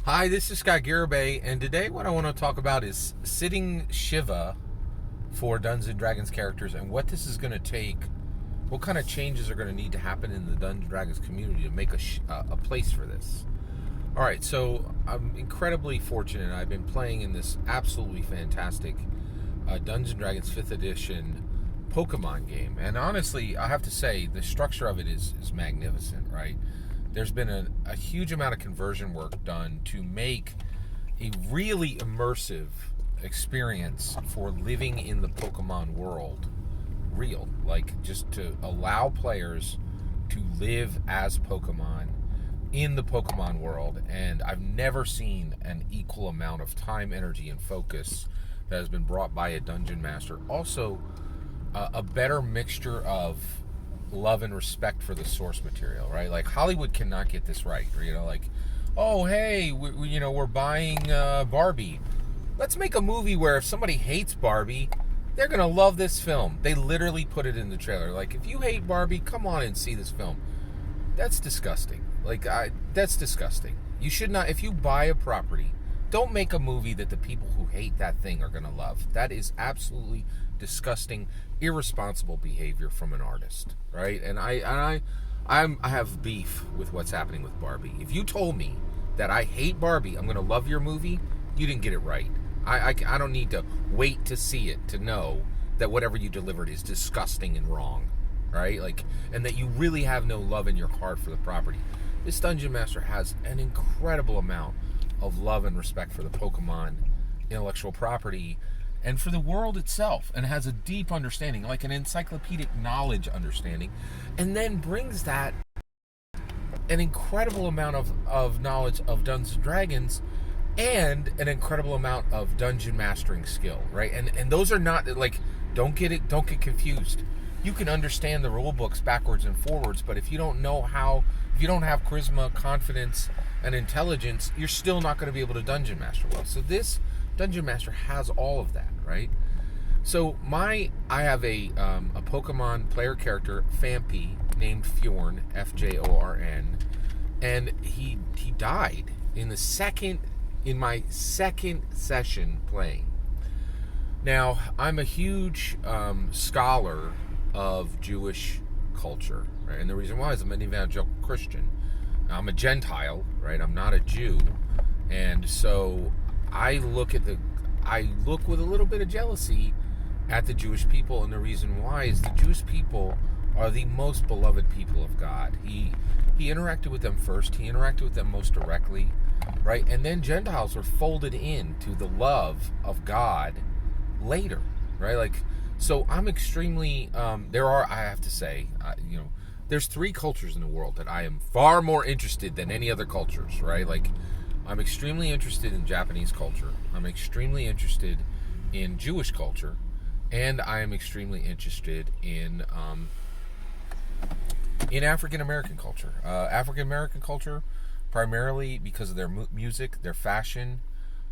Hi, this is Scott Garibay, and today what I want to talk about is sitting Shiva for Dungeons and Dragons characters and what this is going to take, what kind of changes are going to need to happen in the Dungeons and Dragons community to make a place for this. All right, so I'm incredibly fortunate. I've been playing in this absolutely fantastic Dungeons and Dragons 5th edition Pokemon game, and honestly, I have to say the structure of it is magnificent, right? There's been a huge amount of conversion work done to make a really immersive experience for living in the Pokemon world real. Like, just to allow players to live as Pokemon in the Pokemon world. And I've never seen an equal amount of time, energy, and focus that has been brought by a dungeon master. Also, a better mixture of love and respect for the source material, right? Like, Hollywood cannot get this right. Like, oh, hey, we're buying Barbie. Let's make a movie where if somebody hates Barbie, they're gonna love this film. They literally put it in the trailer. Like, if you hate Barbie, come on and see this film. That's disgusting. That's disgusting. You should not. If you buy a property, don't make a movie that the people who hate that thing are gonna love. That is absolutely disgusting, irresponsible behavior from an artist, right? And I have beef with what's happening with Barbie. If you told me that I hate Barbie, I'm gonna love your movie, you didn't get it right. I don't need to wait to see it to know that whatever you delivered is disgusting and wrong, right? Like, and that you really have no love in your heart for the property. This Dungeon Master has an incredible amount of love and respect for the Pokemon intellectual property and for the world itself, and has a deep understanding, like an encyclopedic knowledge understanding, and then brings that an incredible amount of knowledge of Dungeons and Dragons and an incredible amount of dungeon mastering skill, right? And those are not, like, don't get confused. You can understand the rule books backwards and forwards, but if you don't have charisma, confidence, and intelligence, you're still not going to be able to dungeon master well. So this Dungeon Master has all of that, right? So I have a Pokemon player character, Phanpy, named Fjorn, Fjorn, and he died in my second session playing. Now, I'm a huge scholar of Jewish culture, right? And the reason why is I'm an evangelical Christian. I'm a Gentile, right? I'm not a Jew, and so I look with a little bit of jealousy at the Jewish people, and the reason why is the Jewish people are the most beloved people of God. He interacted with them first. He interacted with them most directly, right? And then Gentiles were folded into the love of God later, right? Like, so I'm extremely I have to say, there's 3 cultures in the world that I am far more interested than any other cultures, right? Like, I'm extremely interested in Japanese culture. I'm extremely interested in Jewish culture, and I am extremely interested in African American culture. African American culture, primarily because of their music, their fashion,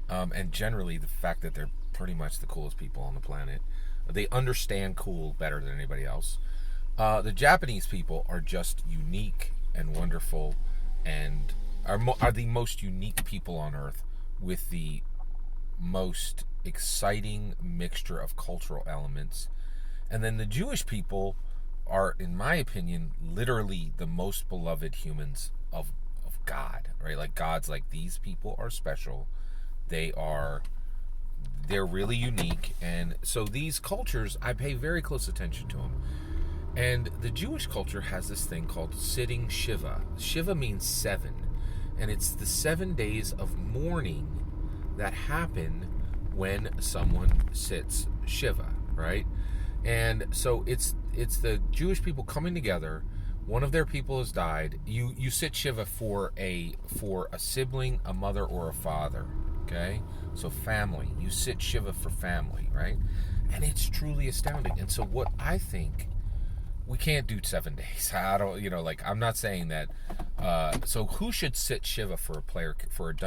and generally the fact that they're pretty much the coolest people on the planet. They understand cool better than anybody else. The Japanese people are just unique and wonderful, and are the most unique people on earth, with the most exciting mixture of cultural elements. And then the Jewish people are, in my opinion, literally the most beloved humans of God, right? Like, God's like, these people are special. They're really unique. And so these cultures, I pay very close attention to them. And the Jewish culture has this thing called sitting Shiva. Shiva means 7. And it's the 7 days of mourning that happen when someone sits Shiva, right? And so it's the Jewish people coming together. One of their people has died. You sit Shiva for a sibling, a mother, or a father, okay? So family. You sit Shiva for family, right? And it's truly astounding. And so what I think, we can't do 7 days. I don't, I'm not saying that. So who should sit Shiva for a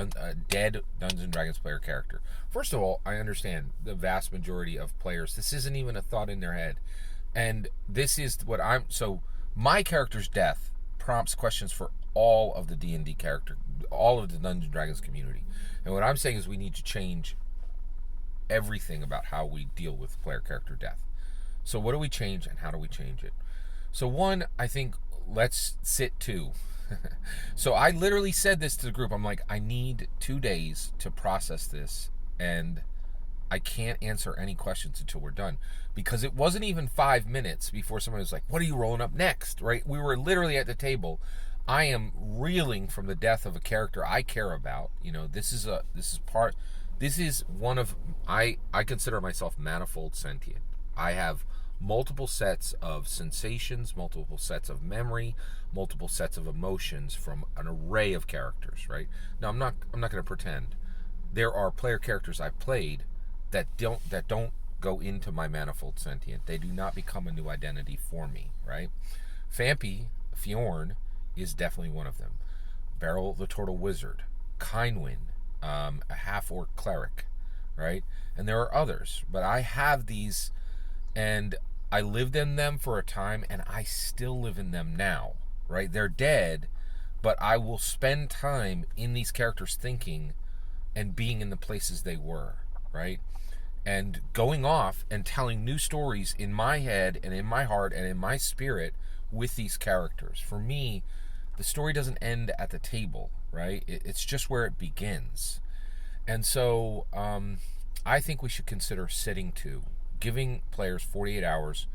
dead Dungeons and Dragons player character? First of all, I understand the vast majority of players, this isn't even a thought in their head. And this is what so my character's death prompts questions for all of the D&D character, all of the Dungeons and Dragons community. And what I'm saying is we need to change everything about how we deal with player character death. So what do we change and how do we change it? So one, I think let's sit 2. So I literally said this to the group. I'm like, I need 2 days to process this, and I can't answer any questions until we're done. Because it wasn't even 5 minutes before somebody was like, what are you rolling up next? Right? We were literally at the table. I am reeling from the death of a character I care about. You know, this is one of, I consider myself Manifold Sentient. I have multiple sets of sensations, multiple sets of memory, multiple sets of emotions from an array of characters, right? Now I'm not going to pretend. There are player characters I've played that don't go into my Manifold Sentient. They do not become a new identity for me, right? Phanpy, Fjorn, is definitely one of them. Beryl the Turtle Wizard, Kindwind, a half-orc cleric, right? And there are others, but I have these, and I lived in them for a time, and I still live in them now, right? They're dead, but I will spend time in these characters thinking and being in the places they were, right? And going off and telling new stories in my head and in my heart and in my spirit with these characters. For me, the story doesn't end at the table, right? It's just where it begins. And so I think we should consider sitting 2, giving players 48 hours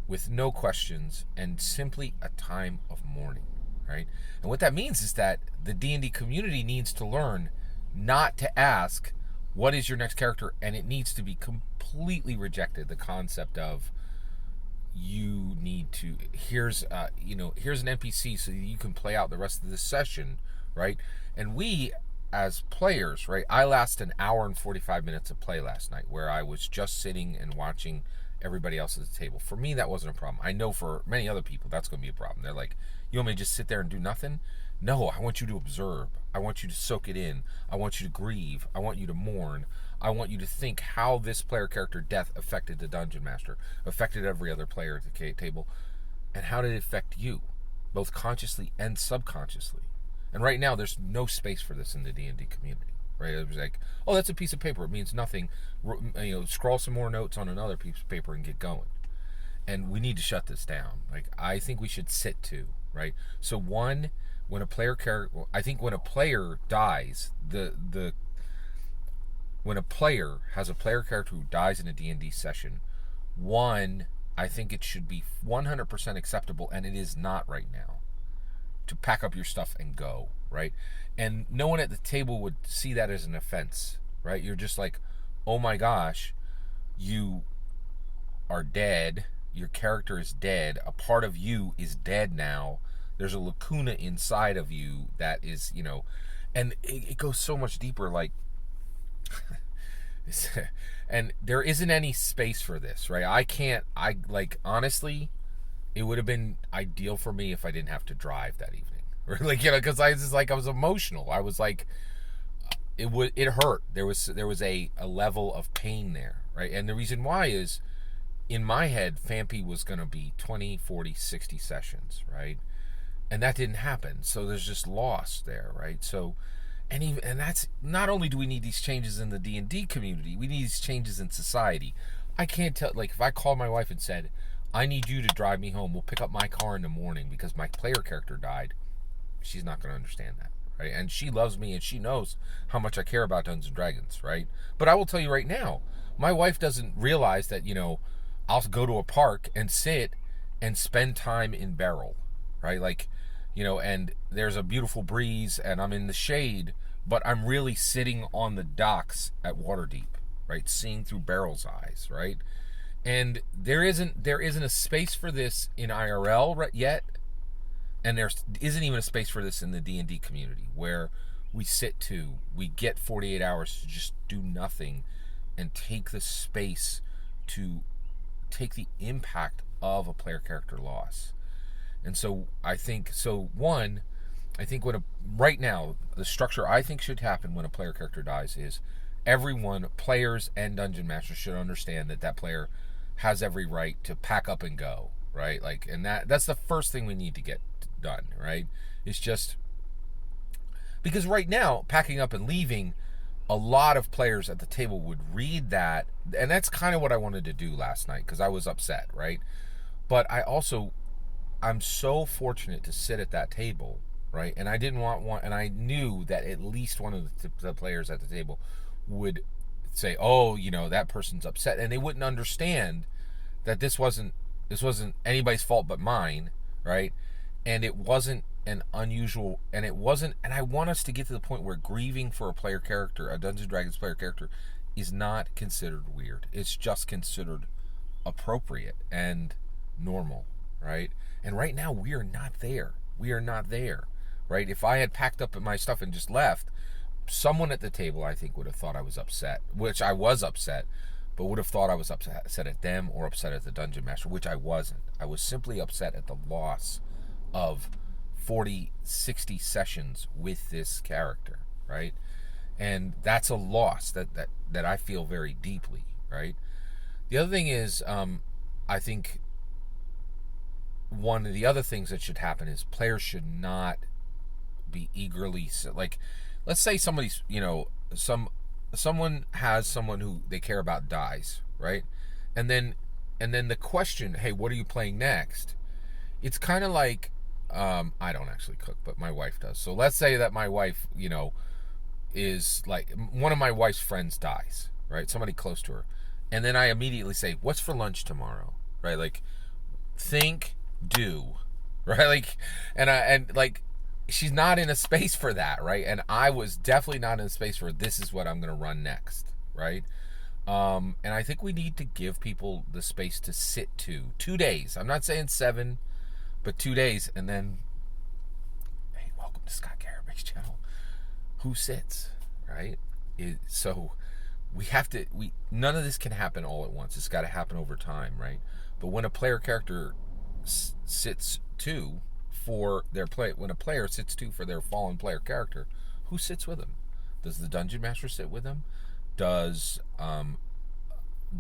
with no questions and simply a time of mourning, right? And what that means is that the D&D community needs to learn not to ask, what is your next character? And it needs to be completely rejected, the concept of, you need to, here's an NPC so you can play out the rest of this session, right? And we, as players, right, I lasted an hour and 45 minutes of play last night where I was just sitting and watching everybody else at the table. For me, that wasn't a problem. I know for many other people, that's going to be a problem. They're like, you want me to just sit there and do nothing? No, I want you to observe. I want you to soak it in. I want you to grieve. I want you to mourn. I want you to think how this player character death affected the Dungeon Master, affected every other player at the table, and how did it affect you, both consciously and subconsciously. And right now, there's no space for this in the D&D community, right? It was like, oh, that's a piece of paper. It means nothing. Scroll some more notes on another piece of paper and get going. And we need to shut this down. Like, I think we should sit 2, right? So one, when a player dies, when a player has a player character who dies in a D&D session, one, I think it should be 100% acceptable, and it is not right now, to pack up your stuff and go, right? And no one at the table would see that as an offense, right? You're just like, oh my gosh, you are dead, your character is dead, a part of you is dead now, there's a lacuna inside of you that is, and it goes so much deeper, like, and there isn't any space for this, right? Honestly, it would have been ideal for me if I didn't have to drive that evening, or because I was emotional. I was like, it hurt. There was a level of pain there, right? And the reason why is, in my head, Phanpy was going to be 20, 40, 60 sessions, right? And that didn't happen. So there's just loss there, right? So, and that's, not only do we need these changes in the D&D community, we need these changes in society. I can't tell, like, if I called my wife and said, I need you to drive me home, we'll pick up my car in the morning because my player character died, she's not going to understand that, right? And she loves me and she knows how much I care about Dungeons & Dragons, right? But I will tell you right now, my wife doesn't realize that, I'll go to a park and sit and spend time in Beryl, right? Like, and there's a beautiful breeze and I'm in the shade, but I'm really sitting on the docks at Waterdeep, right? Seeing through Beryl's eyes, right? And there isn't a space for this in IRL yet, and there isn't even a space for this in the D&D community, where we get 48 hours to just do nothing and take the space to take the impact of a player character loss. And so I think right now, the structure I think should happen when a player character dies is everyone, players and dungeon masters, should understand that player has every right to pack up and go, right? Like, and that's the first thing we need to get done, right? It's just because right now, packing up and leaving, a lot of players at the table would read that, and that's kind of what I wanted to do last night because I was upset, right? But I'm so fortunate to sit at that table, right? And I didn't want one, and I knew that at least one of the players at the table would say, "Oh, that person's upset," and they wouldn't understand that this wasn't anybody's fault but mine, right? And it wasn't an unusual, and I want us to get to the point where grieving for a player character, a Dungeons & Dragons player character, is not considered weird. It's just considered appropriate and normal, right? And right now we are not there. Right? If I had packed up my stuff and just left, someone at the table, I think, would have thought I was upset, which I was upset, but would have thought I was upset at them or upset at the Dungeon Master, which I wasn't. I was simply upset at the loss of 40, 60 sessions with this character, right? And that's a loss that I feel very deeply, right? The other thing is, I think one of the other things that should happen is players should not be eagerly, like, let's say somebody's, someone has someone who they care about dies, right? And then the question, hey, what are you playing next? It's kind of like, I don't actually cook, but my wife does. So let's say that my wife, is like, one of my wife's friends dies, right? Somebody close to her. And then I immediately say, what's for lunch tomorrow? Right? Like, think, do, right? Like, and she's not in a space for that, right? And I was definitely not in a space for this is what I'm going to run next, right? And I think we need to give people the space to sit 2 days. I'm not saying 7, but 2 days, and then, hey, welcome to Scott Garibay's channel. Who sits, right? So we have to. None of this can happen all at once. It's got to happen over time, right? But when a player character sits 2 for their play, when a player sits 2 for their fallen player character, who sits with them? Does the Dungeon Master sit with them? Does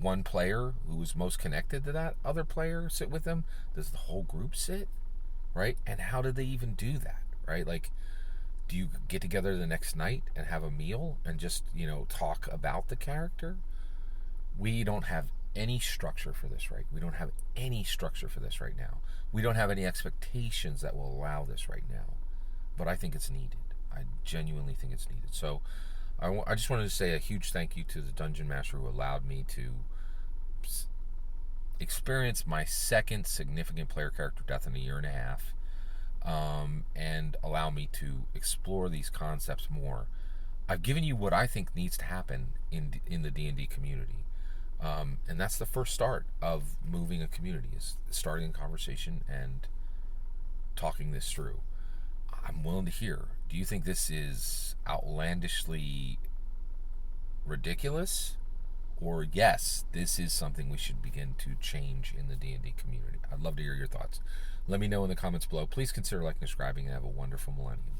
one player who is most connected to that other player sit with them? Does the whole group sit, right? And how do they even do that, right? Like, do you get together the next night and have a meal and just, talk about the character? We don't have any structure for this, right? We don't have any structure for this right now. We don't have any expectations that will allow this right now. But I think it's needed. I genuinely think it's needed. So I just wanted to say a huge thank you to the Dungeon Master who allowed me to experience my second significant player character death in a year and a half, and allow me to explore these concepts more. I've given you what I think needs to happen in the D&D community, and that's the first start of moving a community, is starting a conversation and talking this through. I'm willing to hear. Do you think this is outlandishly ridiculous? Or yes, this is something we should begin to change in the D&D community? I'd love to hear your thoughts. Let me know in the comments below. Please consider liking and subscribing, and have a wonderful millennium.